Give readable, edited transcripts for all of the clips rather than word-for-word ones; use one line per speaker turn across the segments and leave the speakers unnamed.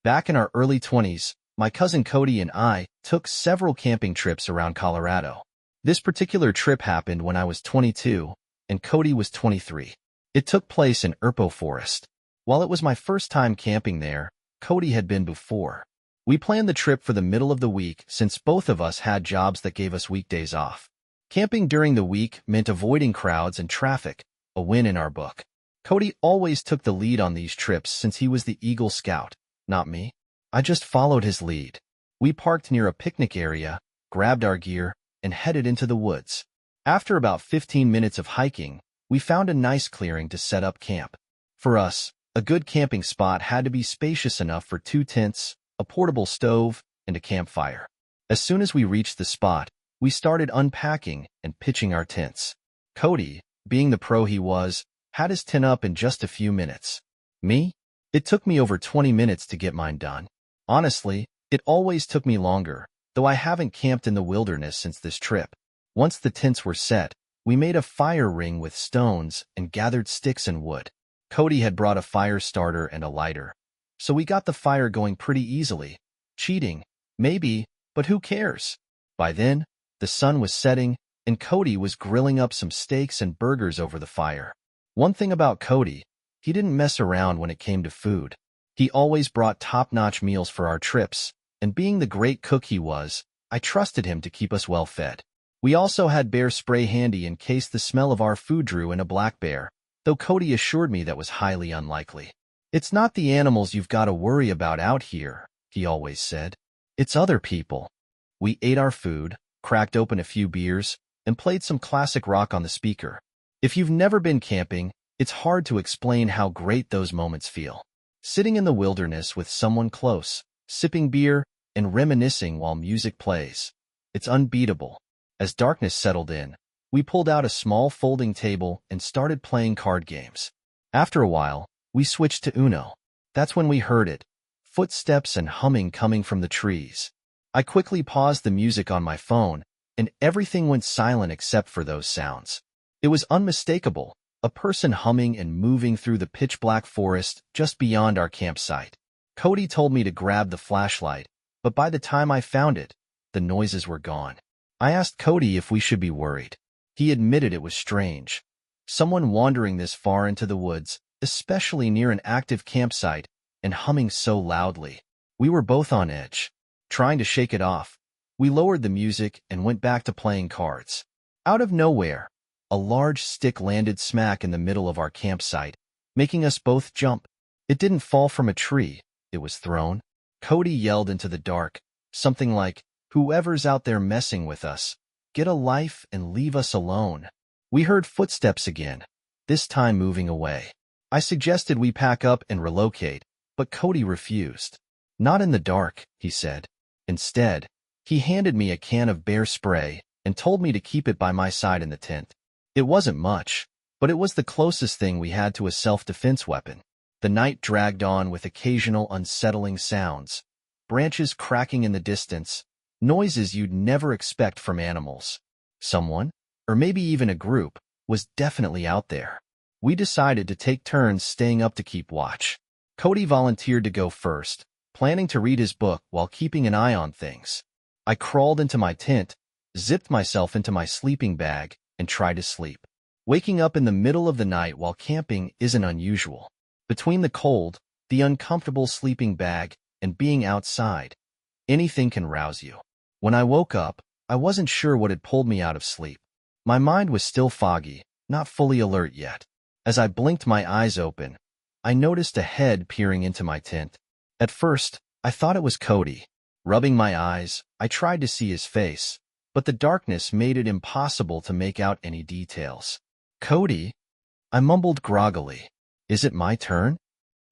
Back in our early 20s, my cousin Cody and I took several camping trips around Colorado. This particular trip happened when I was 22 and Cody was 23. It took place in Erpo Forest. While it was my first time camping there, Cody had been before. We planned the trip for the middle of the week since both of us had jobs that gave us weekdays off. Camping during the week meant avoiding crowds and traffic, a win in our book. Cody always took the lead on these trips since he was the Eagle Scout, not me. I just followed his lead. We parked near a picnic area, grabbed our gear, and headed into the woods. After about 15 minutes of hiking, we found a nice clearing to set up camp. For us, a good camping spot had to be spacious enough for 2 tents, a portable stove, and a campfire. As soon as we reached the spot, we started unpacking and pitching our tents. Cody, being the pro he was, had his tent up in just a few minutes. Me? It took me over 20 minutes to get mine done. Honestly, it always took me longer, though I haven't camped in the wilderness since this trip. Once the tents were set, we made a fire ring with stones and gathered sticks and wood. Cody had brought a fire starter and a lighter, so we got the fire going pretty easily. Cheating, maybe, but who cares? By then, the sun was setting, and Cody was grilling up some steaks and burgers over the fire. One thing about Cody, he didn't mess around when it came to food. He always brought top-notch meals for our trips, and being the great cook he was, I trusted him to keep us well fed. We also had bear spray handy in case the smell of our food drew in a black bear, though Cody assured me that was highly unlikely. "It's not the animals you've got to worry about out here," he always said. "It's other people." We ate our food, cracked open a few beers, and played some classic rock on the speaker. If you've never been camping, it's hard to explain how great those moments feel. Sitting in the wilderness with someone close, sipping beer, and reminiscing while music plays. It's unbeatable. As darkness settled in, we pulled out a small folding table and started playing card games. After a while, we switched to Uno. That's when we heard it, footsteps and humming coming from the trees. I quickly paused the music on my phone, and everything went silent except for those sounds. It was unmistakable, a person humming and moving through the pitch-black forest just beyond our campsite. Cody told me to grab the flashlight, but by the time I found it, the noises were gone. I asked Cody if we should be worried. He admitted it was strange. Someone wandering this far into the woods, especially near an active campsite, and humming so loudly. We were both on edge. Trying to shake it off, we lowered the music and went back to playing cards. Out of nowhere, a large stick landed smack in the middle of our campsite, making us both jump. It didn't fall from a tree, it was thrown. Cody yelled into the dark, something like, "Whoever's out there messing with us, get a life and leave us alone." We heard footsteps again, this time moving away. I suggested we pack up and relocate, but Cody refused. "Not in the dark," he said. Instead, he handed me a can of bear spray and told me to keep it by my side in the tent. It wasn't much, but it was the closest thing we had to a self-defense weapon. The night dragged on with occasional unsettling sounds, branches cracking in the distance, noises you'd never expect from animals. Someone, or maybe even a group, was definitely out there. We decided to take turns staying up to keep watch. Cody volunteered to go first, planning to read his book while keeping an eye on things. I crawled into my tent, zipped myself into my sleeping bag, and tried to sleep. Waking up in the middle of the night while camping isn't unusual. Between the cold, the uncomfortable sleeping bag, and being outside, anything can rouse you. When I woke up, I wasn't sure what had pulled me out of sleep. My mind was still foggy, not fully alert yet. As I blinked my eyes open, I noticed a head peering into my tent. At first, I thought it was Cody. Rubbing my eyes, I tried to see his face, but the darkness made it impossible to make out any details. "Cody?" I mumbled groggily. "Is it my turn?"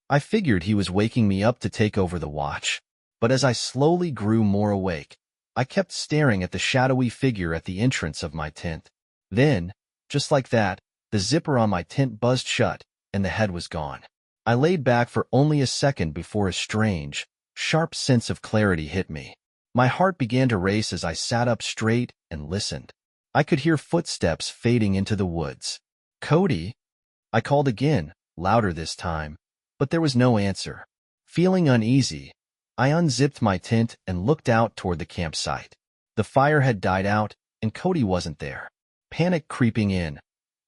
I figured he was waking me up to take over the watch, but as I slowly grew more awake, I kept staring at the shadowy figure at the entrance of my tent. Then, just like that, the zipper on my tent buzzed shut, and the head was gone. I laid back for only a second before a strange, sharp sense of clarity hit me. My heart began to race as I sat up straight and listened. I could hear footsteps fading into the woods. "Cody?" I called again, louder this time, but there was no answer. Feeling uneasy, I unzipped my tent and looked out toward the campsite. The fire had died out, and Cody wasn't there. Panic creeping in,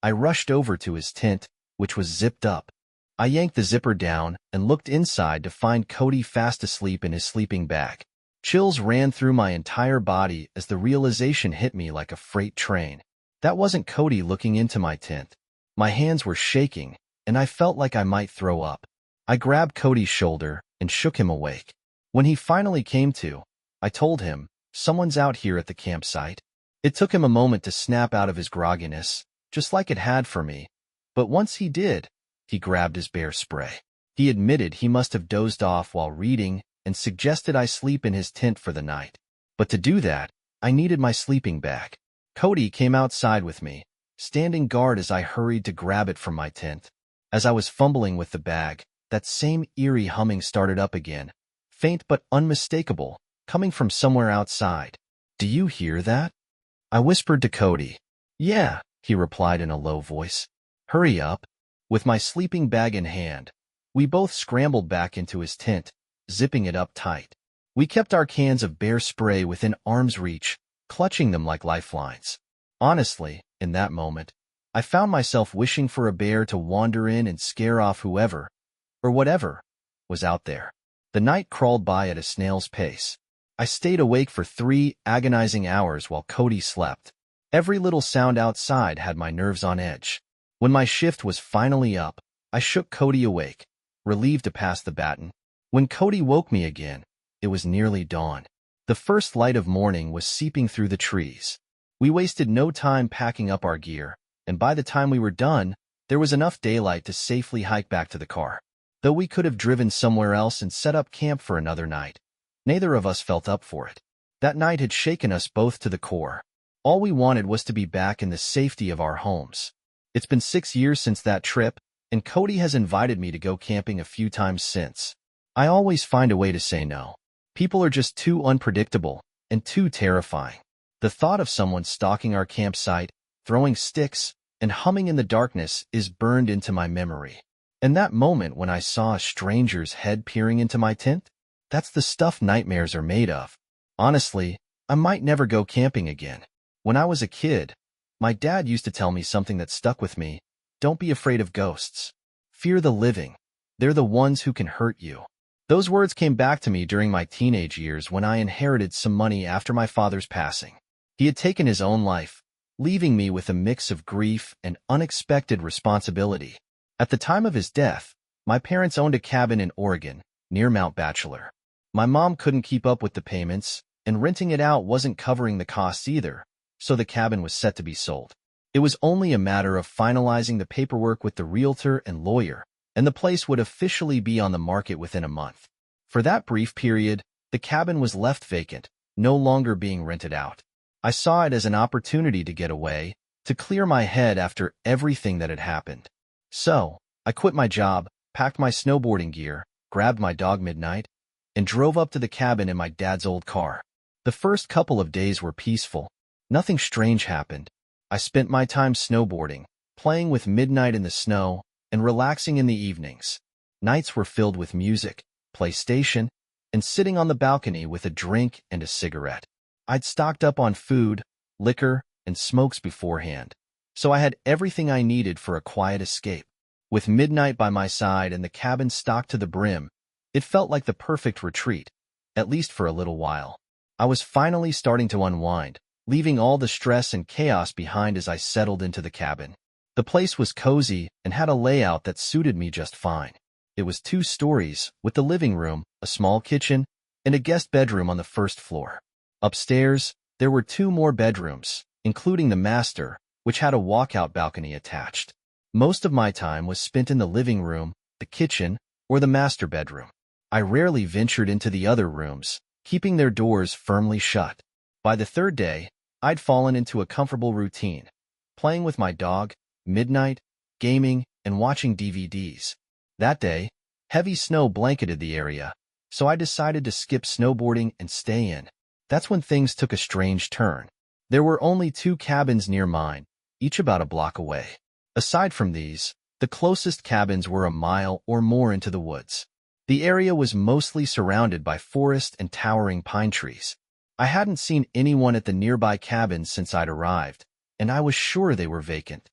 I rushed over to his tent, which was zipped up. I yanked the zipper down and looked inside to find Cody fast asleep in his sleeping bag. Chills ran through my entire body as the realization hit me like a freight train. That wasn't Cody looking into my tent. My hands were shaking, and I felt like I might throw up. I grabbed Cody's shoulder and shook him awake. When he finally came to, I told him, "Someone's out here at the campsite." It took him a moment to snap out of his grogginess, just like it had for me. But once he did, he grabbed his bear spray. He admitted he must have dozed off while reading and suggested I sleep in his tent for the night. But to do that, I needed my sleeping bag. Cody came outside with me, standing guard as I hurried to grab it from my tent. As I was fumbling with the bag, that same eerie humming started up again, faint but unmistakable, coming from somewhere outside. "Do you hear that?" I whispered to Cody. "Yeah," he replied in a low voice. "Hurry up." With my sleeping bag in hand, we both scrambled back into his tent, zipping it up tight. We kept our cans of bear spray within arm's reach, clutching them like lifelines. Honestly, in that moment, I found myself wishing for a bear to wander in and scare off whoever, or whatever, was out there. The night crawled by at a snail's pace. I stayed awake for 3 agonizing hours while Cody slept. Every little sound outside had my nerves on edge. When my shift was finally up, I shook Cody awake, relieved to pass the baton. When Cody woke me again, it was nearly dawn. The first light of morning was seeping through the trees. We wasted no time packing up our gear, and by the time we were done, there was enough daylight to safely hike back to the car. Though we could have driven somewhere else and set up camp for another night, neither of us felt up for it. That night had shaken us both to the core. All we wanted was to be back in the safety of our homes. It's been 6 years since that trip, and Cody has invited me to go camping a few times since. I always find a way to say no. People are just too unpredictable and too terrifying. The thought of someone stalking our campsite, throwing sticks, and humming in the darkness is burned into my memory. And that moment when I saw a stranger's head peering into my tent, that's the stuff nightmares are made of. Honestly, I might never go camping again. When I was a kid, my dad used to tell me something that stuck with me. Don't be afraid of ghosts. Fear the living. They're the ones who can hurt you. Those words came back to me during my teenage years when I inherited some money after my father's passing. He had taken his own life, leaving me with a mix of grief and unexpected responsibility. At the time of his death, my parents owned a cabin in Oregon, near Mount Bachelor. My mom couldn't keep up with the payments, and renting it out wasn't covering the costs either, so the cabin was set to be sold. It was only a matter of finalizing the paperwork with the realtor and lawyer, and the place would officially be on the market within a month. For that brief period, the cabin was left vacant, no longer being rented out. I saw it as an opportunity to get away, to clear my head after everything that had happened. So, I quit my job, packed my snowboarding gear, grabbed my dog Midnight, and drove up to the cabin in my dad's old car. The first couple of days were peaceful. Nothing strange happened. I spent my time snowboarding, playing with Midnight in the snow, and relaxing in the evenings. Nights were filled with music, PlayStation, and sitting on the balcony with a drink and a cigarette. I'd stocked up on food, liquor, and smokes beforehand, so I had everything I needed for a quiet escape. With Midnight by my side and the cabin stocked to the brim, it felt like the perfect retreat, at least for a little while. I was finally starting to unwind, leaving all the stress and chaos behind as I settled into the cabin. The place was cozy and had a layout that suited me just fine. It was 2 stories, with the living room, a small kitchen, and a guest bedroom on the first floor. Upstairs, there were 2 more bedrooms, including the master, which had a walkout balcony attached. Most of my time was spent in the living room, the kitchen, or the master bedroom. I rarely ventured into the other rooms, keeping their doors firmly shut. By the 3rd day, I'd fallen into a comfortable routine, playing with my dog, Midnight, gaming, and watching DVDs. That day, heavy snow blanketed the area, so I decided to skip snowboarding and stay in. That's when things took a strange turn. There were only 2 cabins near mine, each about a block away. Aside from these, the closest cabins were a mile or more into the woods. The area was mostly surrounded by forest and towering pine trees. I hadn't seen anyone at the nearby cabins since I'd arrived, and I was sure they were vacant.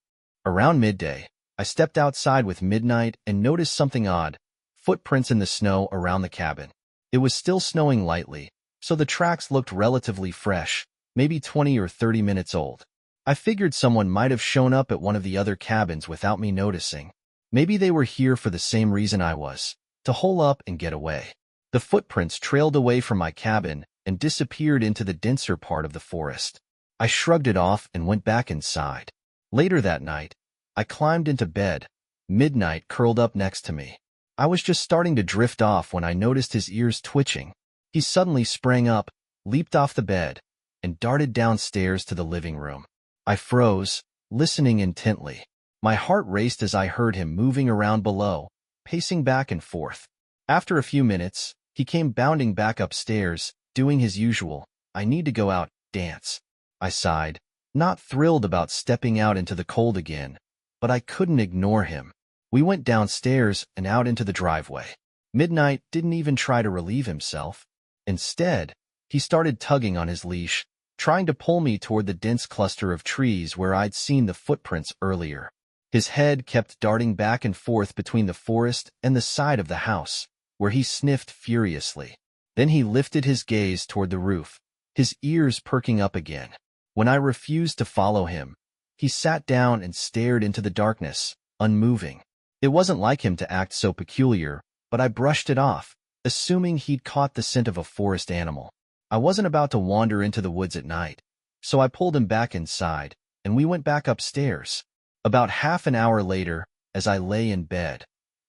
Around midday, I stepped outside with Midnight and noticed something odd: footprints in the snow around the cabin. It was still snowing lightly, so the tracks looked relatively fresh, maybe 20 or 30 minutes old. I figured someone might have shown up at one of the other cabins without me noticing. Maybe they were here for the same reason I was, to hole up and get away. The footprints trailed away from my cabin and disappeared into the denser part of the forest. I shrugged it off and went back inside. Later that night, I climbed into bed, Midnight curled up next to me. I was just starting to drift off when I noticed his ears twitching. He suddenly sprang up, leaped off the bed, and darted downstairs to the living room. I froze, listening intently. My heart raced as I heard him moving around below, pacing back and forth. After a few minutes, he came bounding back upstairs, doing his usual, "I need to go out, dance." I sighed, not thrilled about stepping out into the cold again, but I couldn't ignore him. We went downstairs and out into the driveway. Midnight didn't even try to relieve himself. Instead, he started tugging on his leash, trying to pull me toward the dense cluster of trees where I'd seen the footprints earlier. His head kept darting back and forth between the forest and the side of the house, where he sniffed furiously. Then he lifted his gaze toward the roof, his ears perking up again. When I refused to follow him, he sat down and stared into the darkness, unmoving. It wasn't like him to act so peculiar, but I brushed it off, assuming he'd caught the scent of a forest animal. I wasn't about to wander into the woods at night, so I pulled him back inside, and we went back upstairs. About half an hour later, as I lay in bed,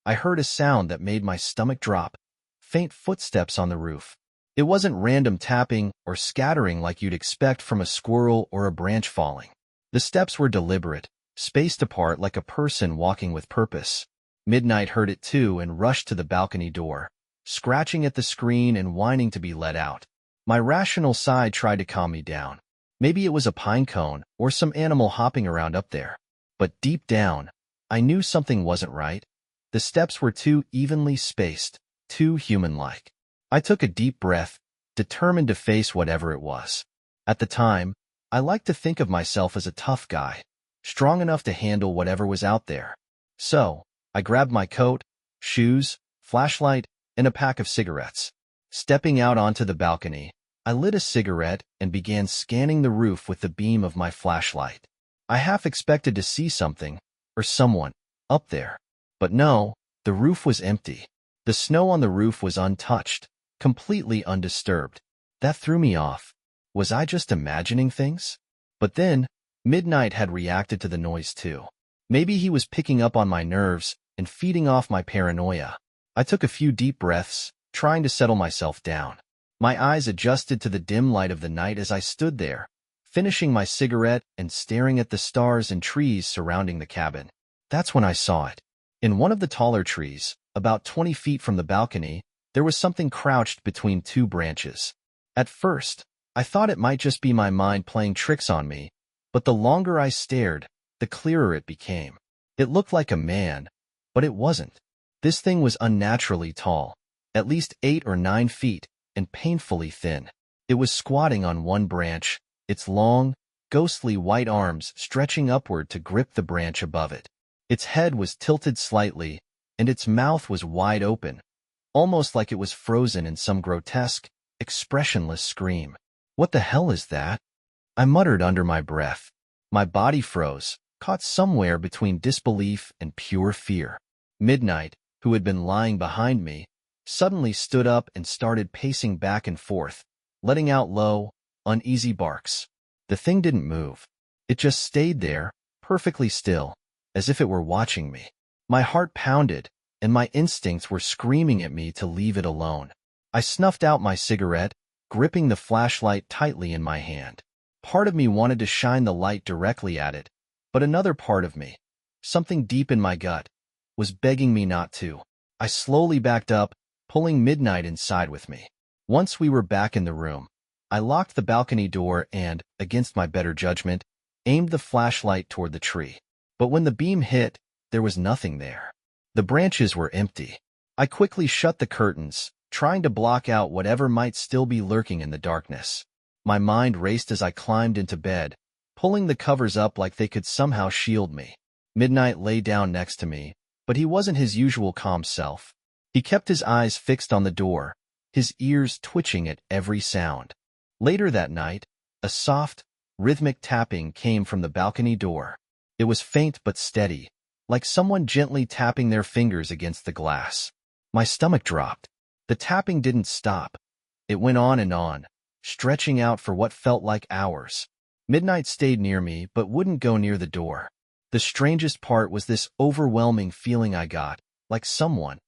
I heard a sound that made my stomach drop: faint footsteps on the roof. It wasn't random tapping or scattering like you'd expect from a squirrel or a branch falling. The steps were deliberate, spaced apart like a person walking with purpose. Midnight heard it too and rushed to the balcony door, scratching at the screen and whining to be let out. My rational side tried to calm me down. Maybe it was a pine cone or some animal hopping around up there. But deep down, I knew something wasn't right. The steps were too evenly spaced, too human-like. I took a deep breath, determined to face whatever it was. At the time, I liked to think of myself as a tough guy, strong enough to handle whatever was out there. So, I grabbed my coat, shoes, flashlight, and a pack of cigarettes. Stepping out onto the balcony, I lit a cigarette and began scanning the roof with the beam of my flashlight. I half expected to see something, or someone, up there. But no, the roof was empty. The snow on the roof was untouched, completely undisturbed. That threw me off. Was I just imagining things? But then, Midnight had reacted to the noise too. Maybe he was picking up on my nerves and feeding off my paranoia. I took a few deep breaths, trying to settle myself down. My eyes adjusted to the dim light of the night as I stood there, finishing my cigarette and staring at the stars and trees surrounding the cabin. That's when I saw it. In one of the taller trees, about 20 feet from the balcony, there was something crouched between two branches. At first, I thought it might just be my mind playing tricks on me, but the longer I stared, the clearer it became. It looked like a man, but it wasn't. This thing was unnaturally tall, at least 8 or 9 feet, and painfully thin. It was squatting on one branch, its long, ghostly white arms stretching upward to grip the branch above it. Its head was tilted slightly, and its mouth was wide open, almost like it was frozen in some grotesque, expressionless scream. "What the hell is that?" I muttered under my breath. My body froze, caught somewhere between disbelief and pure fear. Midnight, who had been lying behind me, suddenly stood up and started pacing back and forth, letting out low, uneasy barks. The thing didn't move. It just stayed there, perfectly still, as if it were watching me. My heart pounded, and my instincts were screaming at me to leave it alone. I snuffed out my cigarette, gripping the flashlight tightly in my hand. Part of me wanted to shine the light directly at it, but another part of me, something deep in my gut, was begging me not to. I slowly backed up, pulling Midnight inside with me. Once we were back in the room, I locked the balcony door and, against my better judgment, aimed the flashlight toward the tree. But when the beam hit, there was nothing there. The branches were empty. I quickly shut the curtains, trying to block out whatever might still be lurking in the darkness. My mind raced as I climbed into bed, pulling the covers up like they could somehow shield me. Midnight lay down next to me, but he wasn't his usual calm self. He kept his eyes fixed on the door, his ears twitching at every sound. Later that night, a soft, rhythmic tapping came from the balcony door. It was faint but steady, like someone gently tapping their fingers against the glass. My stomach dropped. The tapping didn't stop. It went on, stretching out for what felt like hours. Midnight stayed near me but wouldn't go near the door. The strangest part was this overwhelming feeling I got, like someone,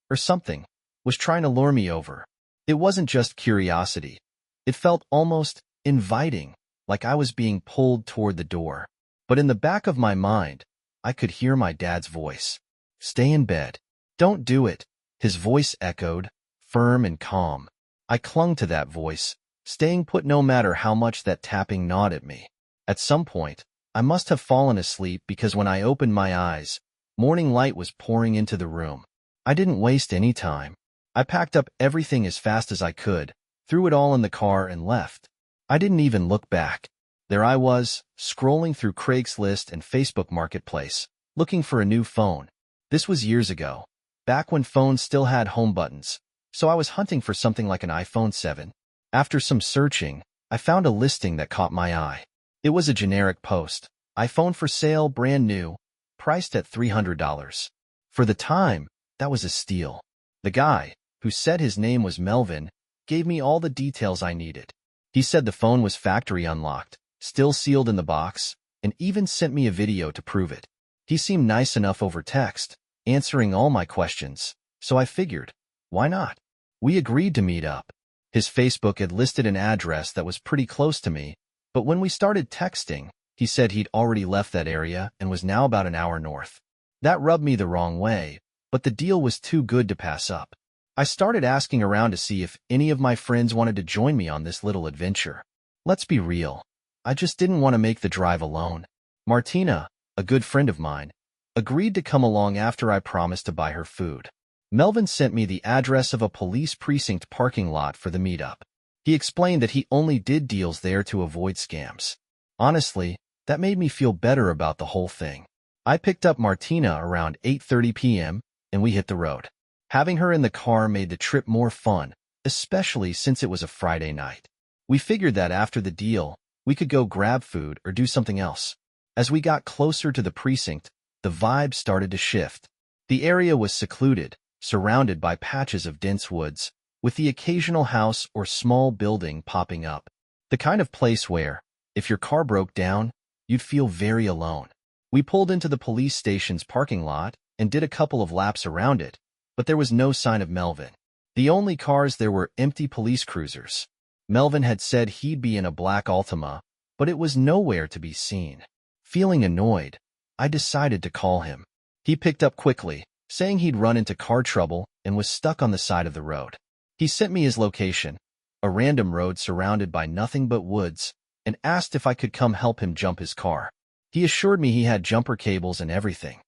or something, was trying to lure me over. It wasn't just curiosity. It felt almost inviting, like I was being pulled toward the door. But in the back of my mind, I could hear my dad's voice. "Stay in bed. Don't do it." His voice echoed, firm and calm. I clung to that voice, staying put no matter how much that tapping gnawed at me. At some point, I must have fallen asleep because when I opened my eyes, morning light was pouring into the room. I didn't waste any time. I packed up everything as fast as I could, threw it all in the car and left. I didn't even look back. There I was, scrolling through Craigslist and Facebook Marketplace, looking for a new phone. This was years ago, back when phones still had home buttons, so I was hunting for something like an iPhone 7. After some searching, I found a listing that caught my eye. It was a generic post, iPhone for sale, brand new, priced at $300. For the time, that was a steal. The guy, who said his name was Melvin, gave me all the details I needed. He said the phone was factory unlocked, still sealed in the box, and even sent me a video to prove it. He seemed nice enough over text, answering all my questions, so I figured, why not? We agreed to meet up. His Facebook had listed an address that was pretty close to me, but when we started texting, he said he'd already left that area and was now about an hour north. That rubbed me the wrong way, but the deal was too good to pass up. I started asking around to see if any of my friends wanted to join me on this little adventure. Let's be real. I just didn't want to make the drive alone. Martina, a good friend of mine, agreed to come along after I promised to buy her food. Melvin sent me the address of a police precinct parking lot for the meetup. He explained that he only did deals there to avoid scams. Honestly, that made me feel better about the whole thing. I picked up Martina around 8:30 p.m., and we hit the road. Having her in the car made the trip more fun, especially since it was a Friday night. We figured that after the deal, we could go grab food or do something else. As we got closer to the precinct, the vibe started to shift. The area was secluded, surrounded by patches of dense woods, with the occasional house or small building popping up. The kind of place where, if your car broke down, you'd feel very alone. We pulled into the police station's parking lot and did a couple of laps around it, but there was no sign of Melvin. The only cars there were empty police cruisers. Melvin had said he'd be in a black Altima, but it was nowhere to be seen. Feeling annoyed, I decided to call him. He picked up quickly, saying he'd run into car trouble and was stuck on the side of the road. He sent me his location, a random road surrounded by nothing but woods, and asked if I could come help him jump his car. He assured me he had jumper cables and everything.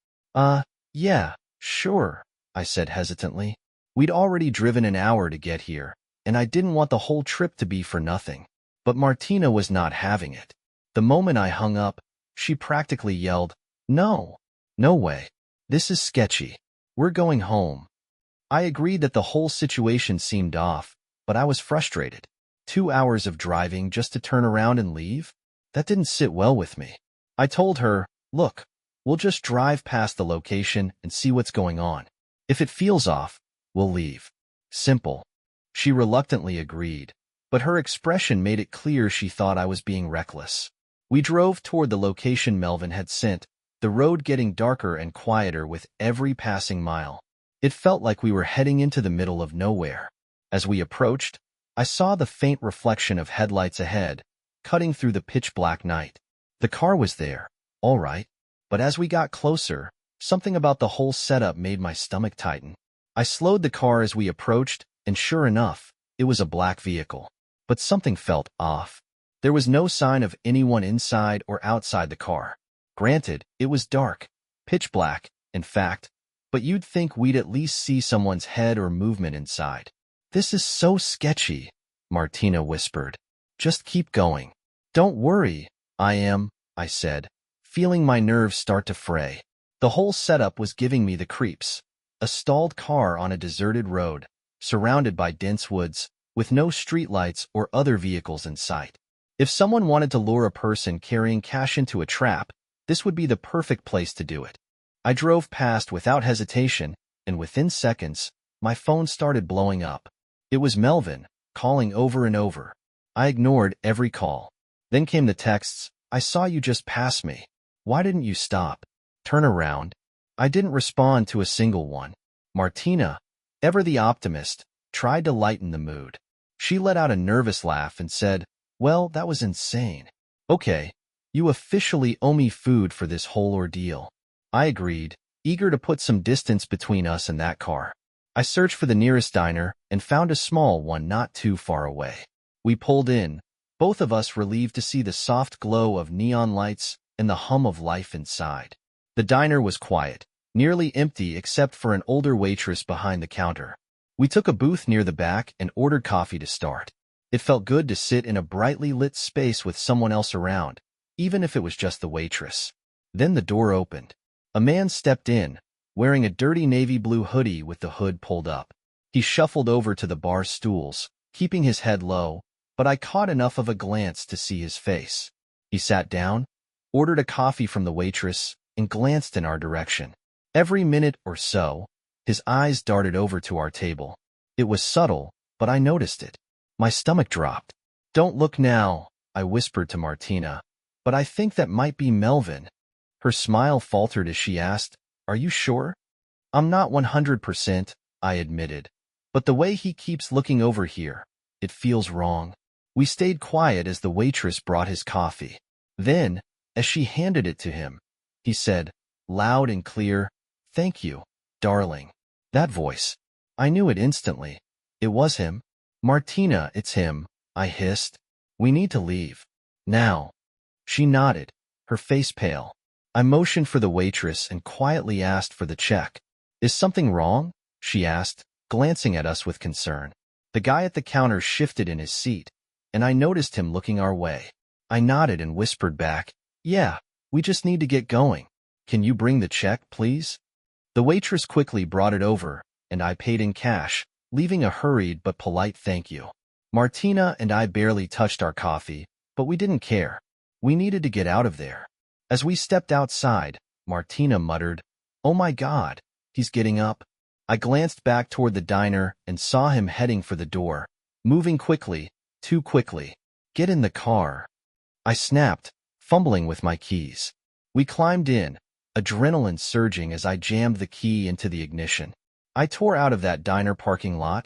Yeah, sure, I said hesitantly. We'd already driven an hour to get here, and I didn't want the whole trip to be for nothing. But Martina was not having it. The moment I hung up, she practically yelled, "No, no way. This is sketchy. We're going home." I agreed that the whole situation seemed off, but I was frustrated. 2 hours of driving just to turn around and leave? That didn't sit well with me. I told her, "Look, we'll just drive past the location and see what's going on. If it feels off, we'll leave." Simple. She reluctantly agreed, but her expression made it clear she thought I was being reckless. We drove toward the location Melvin had sent, the road getting darker and quieter with every passing mile. It felt like we were heading into the middle of nowhere. As we approached, I saw the faint reflection of headlights ahead, cutting through the pitch-black night. The car was there, all right, but as we got closer, something about the whole setup made my stomach tighten. I slowed the car as we approached, and sure enough, it was a black vehicle. But something felt off. There was no sign of anyone inside or outside the car. Granted, it was dark, pitch black, in fact, but you'd think we'd at least see someone's head or movement inside. This is so sketchy, Martina whispered. Just keep going. Don't worry, I said, feeling my nerves start to fray. The whole setup was giving me the creeps. A stalled car on a deserted road, surrounded by dense woods, with no streetlights or other vehicles in sight. If someone wanted to lure a person carrying cash into a trap, this would be the perfect place to do it. I drove past without hesitation, and within seconds, my phone started blowing up. It was Melvin, calling over and over. I ignored every call. Then came the texts, "I saw you just pass me. Why didn't you stop? Turn around." I didn't respond to a single one. Martina, ever the optimist, tried to lighten the mood. She let out a nervous laugh and said, "Well, that was insane. Okay, you officially owe me food for this whole ordeal." I agreed, eager to put some distance between us and that car. I searched for the nearest diner and found a small one not too far away. We pulled in, both of us relieved to see the soft glow of neon lights and the hum of life inside. The diner was quiet, nearly empty except for an older waitress behind the counter. We took a booth near the back and ordered coffee to start. It felt good to sit in a brightly lit space with someone else around, even if it was just the waitress. Then the door opened. A man stepped in, wearing a dirty navy blue hoodie with the hood pulled up. He shuffled over to the bar stools, keeping his head low, but I caught enough of a glance to see his face. He sat down, ordered a coffee from the waitress, and glanced in our direction. Every minute or so, his eyes darted over to our table. It was subtle, but I noticed it. My stomach dropped. "Don't look now," I whispered to Martina, "but I think that might be Melvin." Her smile faltered as she asked, "Are you sure?" "I'm not 100%, I admitted, "but the way he keeps looking over here, it feels wrong." We stayed quiet as the waitress brought his coffee. Then, as she handed it to him, he said, loud and clear, "Thank you, darling." That voice. I knew it instantly. It was him. "Martina, it's him," I hissed. "We need to leave. Now." She nodded, her face pale. I motioned for the waitress and quietly asked for the check. "Is something wrong?" she asked, glancing at us with concern. The guy at the counter shifted in his seat, and I noticed him looking our way. I nodded and whispered back, "Yeah, we just need to get going. Can you bring the check, please?" The waitress quickly brought it over, and I paid in cash, leaving a hurried but polite thank you. Martina and I barely touched our coffee, but we didn't care. We needed to get out of there. As we stepped outside, Martina muttered, "Oh my God, he's getting up." I glanced back toward the diner and saw him heading for the door, moving quickly, too quickly. "Get in the car," I snapped, fumbling with my keys. We climbed in, adrenaline surging as I jammed the key into the ignition. I tore out of that diner parking lot,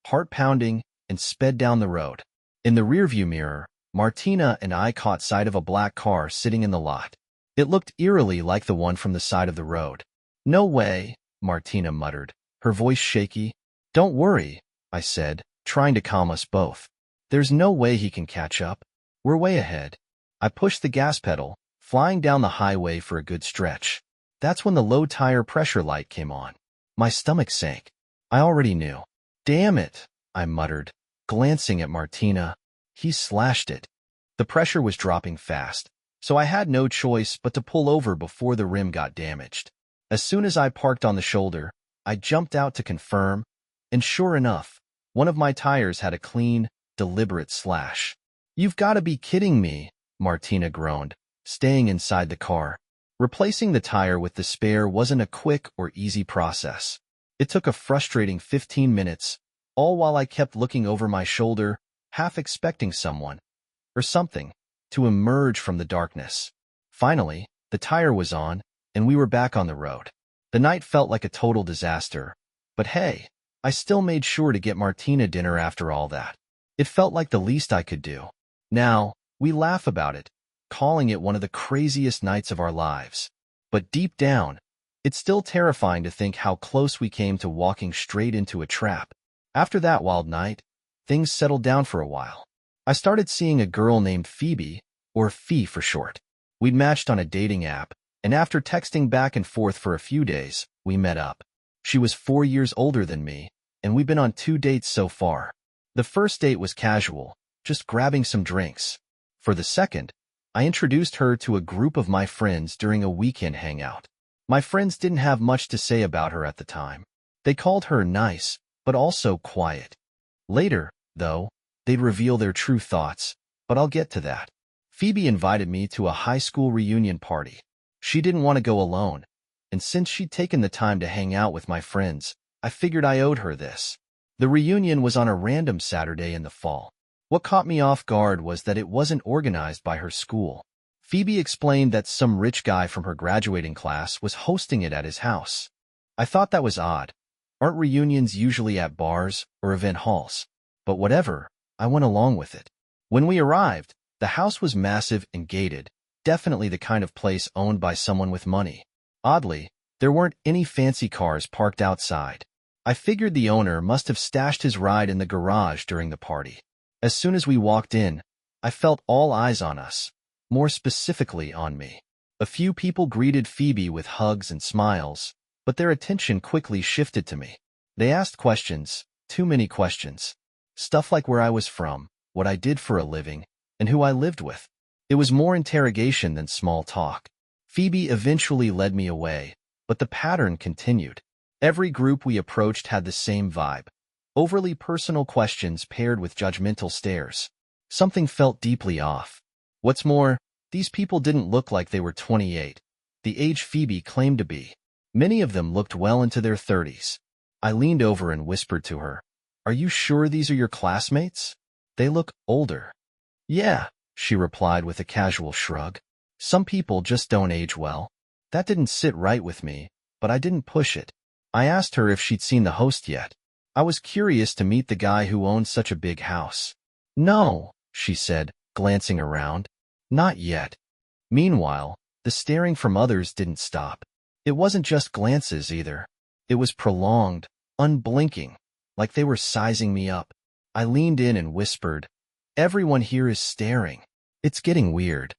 heart pounding, and sped down the road. In the rearview mirror, Martina and I caught sight of a black car sitting in the lot. It looked eerily like the one from the side of the road. "No way," Martina muttered, her voice shaky. "Don't worry," I said, trying to calm us both. "There's no way he can catch up. We're way ahead." I pushed the gas pedal, flying down the highway for a good stretch. That's when the low tire pressure light came on. My stomach sank. I already knew. "Damn it," I muttered, glancing at Martina. He slashed it. The pressure was dropping fast, so I had no choice but to pull over before the rim got damaged. As soon as I parked on the shoulder, I jumped out to confirm, and sure enough, one of my tires had a clean, deliberate slash. "You've got to be kidding me," Martina groaned, staying inside the car. Replacing the tire with the spare wasn't a quick or easy process. It took a frustrating 15 minutes, all while I kept looking over my shoulder, half expecting someone, or something, to emerge from the darkness. Finally, the tire was on, and we were back on the road. The night felt like a total disaster, but hey, I still made sure to get Martina dinner after all that. It felt like the least I could do. Now, we laugh about it, calling it one of the craziest nights of our lives. But deep down, it's still terrifying to think how close we came to walking straight into a trap. After that wild night, things settled down for a while. I started seeing a girl named Phoebe, or Fee for short. We'd matched on a dating app, and after texting back and forth for a few days, we met up. She was 4 years older than me, and we've been on 2 dates so far. The first date was casual, just grabbing some drinks. For the second, I introduced her to a group of my friends during a weekend hangout. My friends didn't have much to say about her at the time. They called her nice, but also quiet. Later, though, they'd reveal their true thoughts, but I'll get to that. Phoebe invited me to a high school reunion party. She didn't want to go alone, and since she'd taken the time to hang out with my friends, I figured I owed her this. The reunion was on a random Saturday in the fall. What caught me off guard was that it wasn't organized by her school. Phoebe explained that some rich guy from her graduating class was hosting it at his house. I thought that was odd. Aren't reunions usually at bars or event halls? But whatever, I went along with it. When we arrived, the house was massive and gated, definitely the kind of place owned by someone with money. Oddly, there weren't any fancy cars parked outside. I figured the owner must have stashed his ride in the garage during the party. As soon as we walked in, I felt all eyes on us, more specifically on me. A few people greeted Phoebe with hugs and smiles, but their attention quickly shifted to me. They asked questions, too many questions. Stuff like where I was from, what I did for a living, and who I lived with. It was more interrogation than small talk. Phoebe eventually led me away, but the pattern continued. Every group we approached had the same vibe. Overly personal questions paired with judgmental stares. Something felt deeply off. What's more, these people didn't look like they were 28, the age Phoebe claimed to be. Many of them looked well into their 30s. I leaned over and whispered to her, "Are you sure these are your classmates? They look older." "Yeah," she replied with a casual shrug. "Some people just don't age well." That didn't sit right with me, but I didn't push it. I asked her if she'd seen the host yet. I was curious to meet the guy who owned such a big house. "No," she said, glancing around. "Not yet." Meanwhile, the staring from others didn't stop. It wasn't just glances either. It was prolonged, unblinking, like they were sizing me up. I leaned in and whispered, "Everyone here is staring. It's getting weird."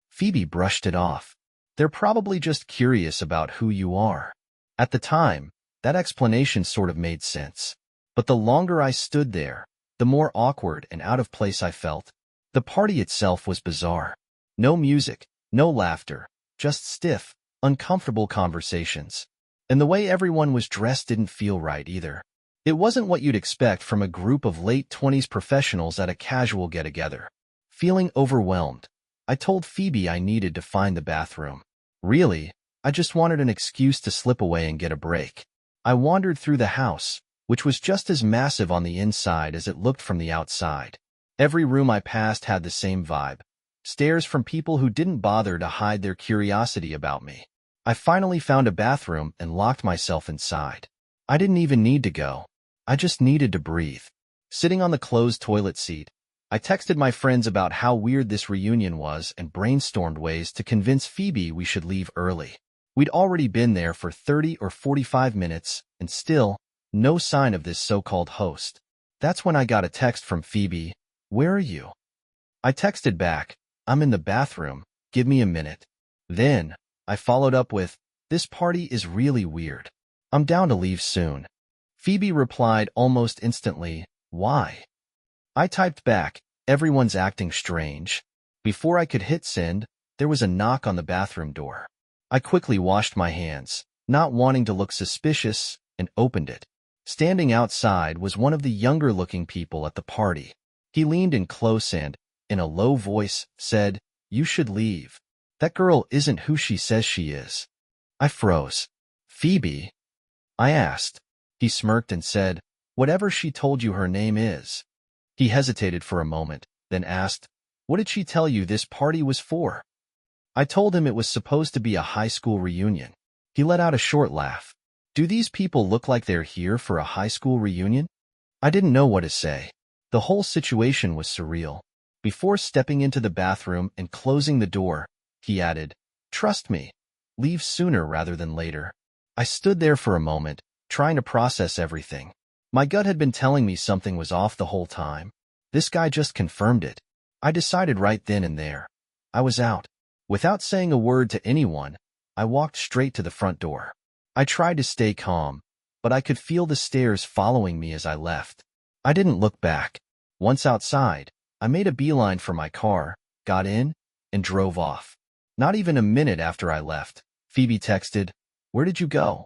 Phoebe brushed it off. "They're probably just curious about who you are." At the time, that explanation sort of made sense. But the longer I stood there, the more awkward and out of place I felt. The party itself was bizarre. No music, no laughter, just stiff, uncomfortable conversations. And the way everyone was dressed didn't feel right either. It wasn't what you'd expect from a group of late-20s professionals at a casual get-together. Feeling overwhelmed, I told Phoebe I needed to find the bathroom. Really, I just wanted an excuse to slip away and get a break. I wandered through the house, which was just as massive on the inside as it looked from the outside. Every room I passed had the same vibe. Stares from people who didn't bother to hide their curiosity about me. I finally found a bathroom and locked myself inside. I didn't even need to go. I just needed to breathe. Sitting on the closed toilet seat, I texted my friends about how weird this reunion was and brainstormed ways to convince Phoebe we should leave early. We'd already been there for 30 or 45 minutes, and still, no sign of this so-called host. That's when I got a text from Phoebe, "Where are you?" I texted back, "I'm in the bathroom, give me a minute." Then, I followed up with, "This party is really weird. I'm down to leave soon." Phoebe replied almost instantly, "Why?" I typed back, "Everyone's acting strange." Before I could hit send, there was a knock on the bathroom door. I quickly washed my hands, not wanting to look suspicious, and opened it. Standing outside was one of the younger-looking people at the party. He leaned in close and, in a low voice, said, "You should leave. That girl isn't who she says she is." I froze. "Phoebe?" I asked. He smirked and said, "Whatever she told you her name is." He hesitated for a moment, then asked, "What did she tell you this party was for?" I told him it was supposed to be a high school reunion. He let out a short laugh. "Do these people look like they're here for a high school reunion?" I didn't know what to say. The whole situation was surreal. Before stepping into the bathroom and closing the door, he added, "Trust me, leave sooner rather than later." I stood there for a moment, trying to process everything. My gut had been telling me something was off the whole time. This guy just confirmed it. I decided right then and there. I was out. Without saying a word to anyone, I walked straight to the front door. I tried to stay calm, but I could feel the stairs following me as I left. I didn't look back. Once outside, I made a beeline for my car, got in, and drove off. Not even a minute after I left, Phoebe texted, "Where did you go?"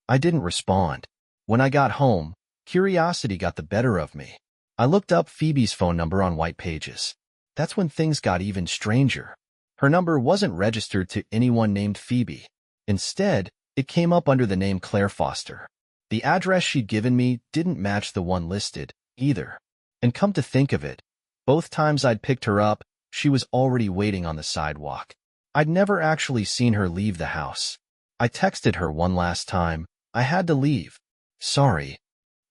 I didn't respond. When I got home, curiosity got the better of me. I looked up Phoebe's phone number on White Pages. That's when things got even stranger. Her number wasn't registered to anyone named Phoebe. Instead, it came up under the name Claire Foster. The address she'd given me didn't match the one listed, either. And come to think of it, both times I'd picked her up, she was already waiting on the sidewalk. I'd never actually seen her leave the house. I texted her one last time. I had to leave. Sorry.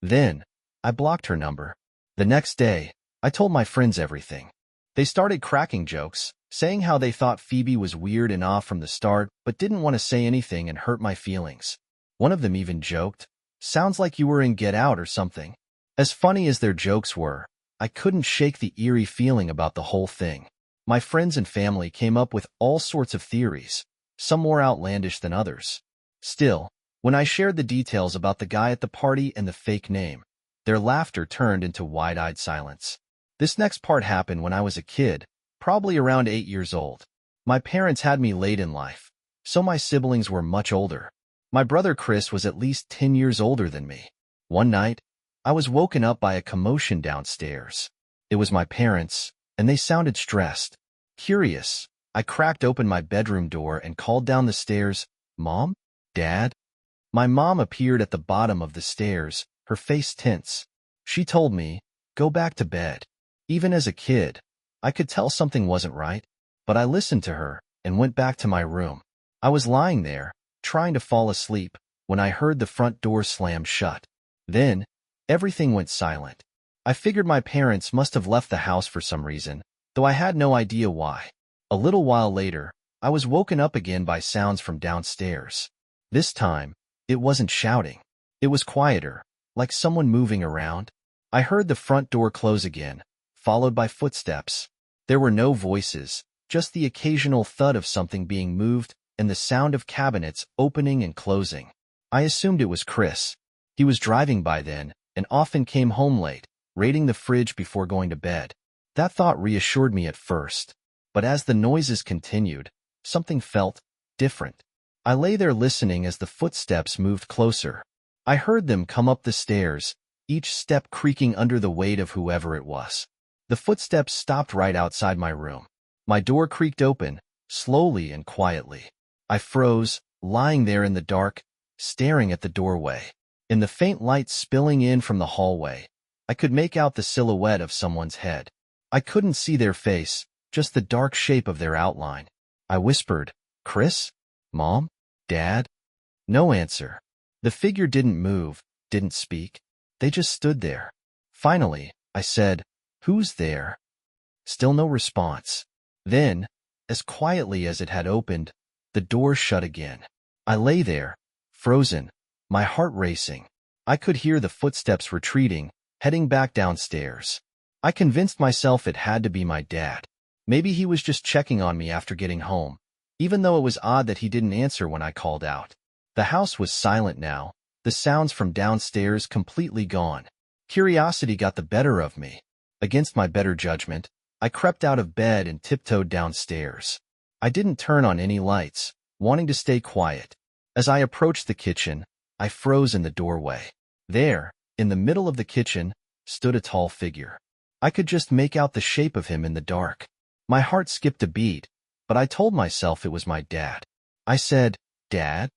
Then, I blocked her number. The next day, I told my friends everything. They started cracking jokes, saying how they thought Phoebe was weird and off from the start, but didn't want to say anything and hurt my feelings. One of them even joked, "Sounds like you were in Get Out or something." As funny as their jokes were, I couldn't shake the eerie feeling about the whole thing. My friends and family came up with all sorts of theories, some more outlandish than others. Still, when I shared the details about the guy at the party and the fake name, their laughter turned into wide-eyed silence. This next part happened when I was a kid, probably around 8 years old. My parents had me late in life, so my siblings were much older. My brother Chris was at least 10 years older than me. One night, I was woken up by a commotion downstairs. It was my parents, and they sounded stressed. Curious, I cracked open my bedroom door and called down the stairs, "Mom? Dad?" My mom appeared at the bottom of the stairs, her face tense. She told me, "Go back to bed." Even as a kid, I could tell something wasn't right, but I listened to her and went back to my room. I was lying there, trying to fall asleep, when I heard the front door slam shut. Then, everything went silent. I figured my parents must have left the house for some reason, though I had no idea why. A little while later, I was woken up again by sounds from downstairs. This time, it wasn't shouting. It was quieter, like someone moving around. I heard the front door close again, followed by footsteps. There were no voices, just the occasional thud of something being moved and the sound of cabinets opening and closing. I assumed it was Chris. He was driving by then and often came home late, raiding the fridge before going to bed. That thought reassured me at first, but as the noises continued, something felt different. I lay there listening as the footsteps moved closer. I heard them come up the stairs, each step creaking under the weight of whoever it was. The footsteps stopped right outside my room. My door creaked open, slowly and quietly. I froze, lying there in the dark, staring at the doorway. In the faint light spilling in from the hallway, I could make out the silhouette of someone's head. I couldn't see their face, just the dark shape of their outline. I whispered, "Chris? Mom? Dad?" No answer. The figure didn't move, didn't speak. They just stood there. Finally, I said, "Who's there?" Still no response. Then, as quietly as it had opened, the door shut again. I lay there, frozen, my heart racing. I could hear the footsteps retreating, heading back downstairs. I convinced myself it had to be my dad. Maybe he was just checking on me after getting home, even though it was odd that he didn't answer when I called out. The house was silent now, the sounds from downstairs completely gone. Curiosity got the better of me. Against my better judgment, I crept out of bed and tiptoed downstairs. I didn't turn on any lights, wanting to stay quiet. As I approached the kitchen, I froze in the doorway. There, in the middle of the kitchen, stood a tall figure. I could just make out the shape of him in the dark. My heart skipped a beat, but I told myself it was my dad. I said, "Dad?"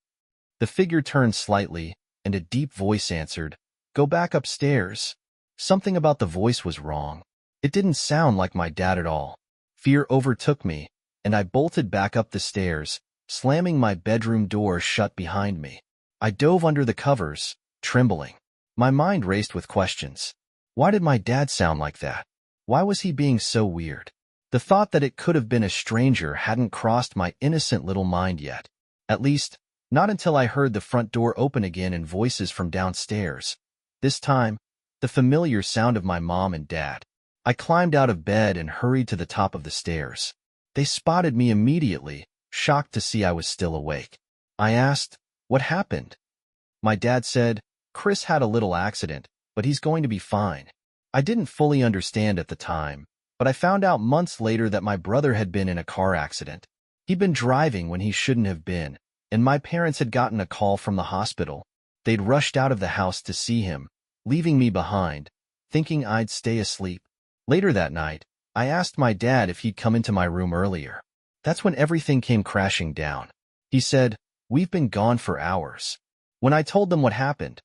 The figure turned slightly, and a deep voice answered, "Go back upstairs." Something about the voice was wrong. It didn't sound like my dad at all. Fear overtook me, and I bolted back up the stairs, slamming my bedroom door shut behind me. I dove under the covers, trembling. My mind raced with questions. Why did my dad sound like that? Why was he being so weird? The thought that it could have been a stranger hadn't crossed my innocent little mind yet. At least, not until I heard the front door open again and voices from downstairs. This time, the familiar sound of my mom and dad. I climbed out of bed and hurried to the top of the stairs. They spotted me immediately, shocked to see I was still awake. I asked, "What happened?" My dad said, Chris had a little accident, but he's going to be fine. I didn't fully understand at the time, but I found out months later that my brother had been in a car accident. He'd been driving when he shouldn't have been, and my parents had gotten a call from the hospital. They'd rushed out of the house to see him, leaving me behind, thinking I'd stay asleep. Later that night, I asked my dad if he'd come into my room earlier. That's when everything came crashing down. He said, "We've been gone for hours." When I told them what happened,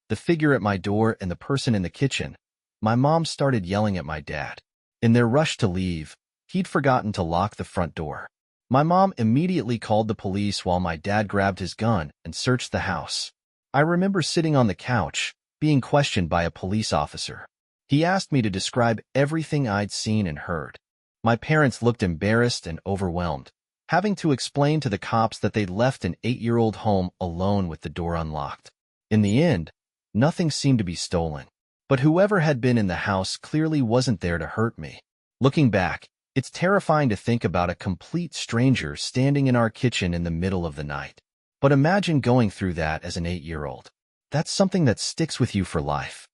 the figure at my door and the person in the kitchen, my mom started yelling at my dad. In their rush to leave, he'd forgotten to lock the front door. My mom immediately called the police while my dad grabbed his gun and searched the house. I remember sitting on the couch, being questioned by a police officer. He asked me to describe everything I'd seen and heard. My parents looked embarrassed and overwhelmed, having to explain to the cops that they'd left an 8-year-old home alone with the door unlocked. In the end, nothing seemed to be stolen. But whoever had been in the house clearly wasn't there to hurt me. Looking back, it's terrifying to think about a complete stranger standing in our kitchen in the middle of the night. But imagine going through that as an 8-year-old. That's something that sticks with you for life.